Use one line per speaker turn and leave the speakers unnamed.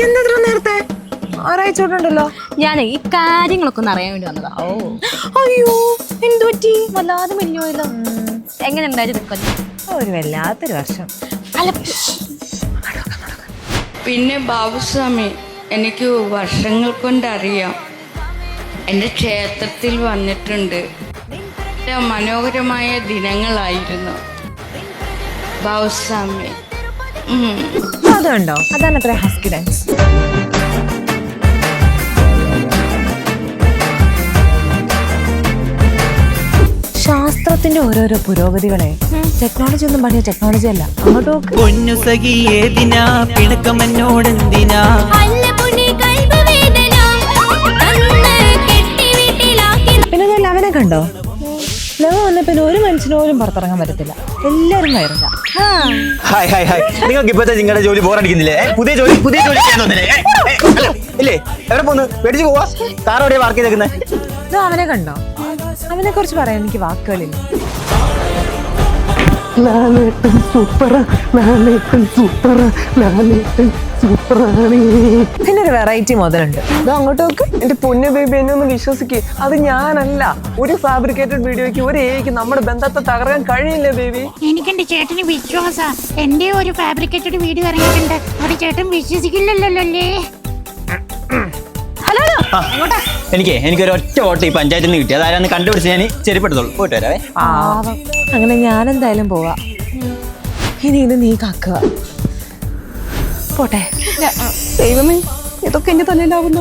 എന്താ നേരത്തെ ആരായിച്ചോട്ടുണ്ടല്ലോ?
ഞാൻ ഈ കാര്യങ്ങളൊക്കെ ഒന്ന് അറിയാൻ വേണ്ടി വന്നതാ.
അയ്യോ എന്തു പറ്റി?
വല്ലാതെ മെലിഞ്ഞോയല്ലോ. എങ്ങനെ ഉണ്ടായിരുന്നു?
ഒരു വല്ലാത്തൊരു വർഷം.
പിന്നെ ബാബുസ്വാമി എനിക്ക് വർഷങ്ങൾ കൊണ്ടറിയാം. എൻ്റെ ക്ഷേത്രത്തിൽ വന്നിട്ടുണ്ട്. മനോഹരമായ ദിനങ്ങളായിരുന്നു ബാബുസ്വാമി.
അതുണ്ടോ? അതാണ് അത്ര ഹസ്കി ഡാൻസ്. ശാസ്ത്രത്തിന്റെ ഓരോരോ പുരോഗതികളെ ടെക്നോളജി ഒന്നും പറഞ്ഞ ടെക്നോളജി അല്ല. അങ്ങോട്ട് പിന്നെ ഞാൻ ലവനെ കണ്ടോ? ലവ വന്ന പിന്നെ ഒരു മനുഷ്യന് പോലും പുറത്തിറങ്ങാൻ പറ്റത്തില്ല. എല്ലാരും വയറില്ല.
നിങ്ങൾക്ക് ഇപ്പോഴത്തെ നിങ്ങളുടെ ജോലി ബോറടിക്കുന്നില്ലേ? പുതിയ ജോലി ഇല്ലേ? എവിടെ പോന്ന്? പേടിച്ച് പോവാ? കാറോടെ വർക്ക് ചെയ്തേക്കുന്നത്?
അവനെ കണ്ടോ? അവനെ കുറിച്ച് പറയാൻ എനിക്ക് വാക്കുകളില്ല. പിന്നെ ഒരു വെറൈറ്റി മുതലുണ്ട്.
അങ്ങോട്ട് നോക്ക്. എന്റെ പൊന്നു ബേബി, എന്നെ ഒന്ന് വിശ്വസിക്ക്. അത് ഞാനല്ല. ഒരു ഫാബ്രിക്കേറ്റഡ് വീഡിയോയ്ക്ക് ഒരു ഏക്ക് നമ്മുടെ ബന്ധത്തെ തകർക്കാൻ കഴിയില്ല ബേബി.
എനിക്ക് എന്റെ ചേട്ടന് വിശ്വാസ. എന്റെ ഒരു ഫാബ്രിക്കേറ്റഡ് വീഡിയോ ഇറങ്ങിയിട്ടുണ്ട്. ഒരു ചേട്ടൻ വിശ്വസിക്കില്ലല്ലോ അല്ലേ?
എനിക്കൊരു ഒറ്റ വോട്ട് ഈ പഞ്ചായത്തിൽ നിന്ന് കിട്ടി. അതാരാന്ന് കണ്ടുപിടിച്ച് ഞാൻ ചെരുപ്പെടുത്തോളൂ. പോയിട്ട് വരാവേ.
അങ്ങനെ ഞാനെന്തായാലും പോവാ. ഇനി ഇത് നീ കാക്കുക. പോട്ടെ.
ദൈവമേ, ഇതൊക്കെ എന്റെ തലയിലാവുന്നു.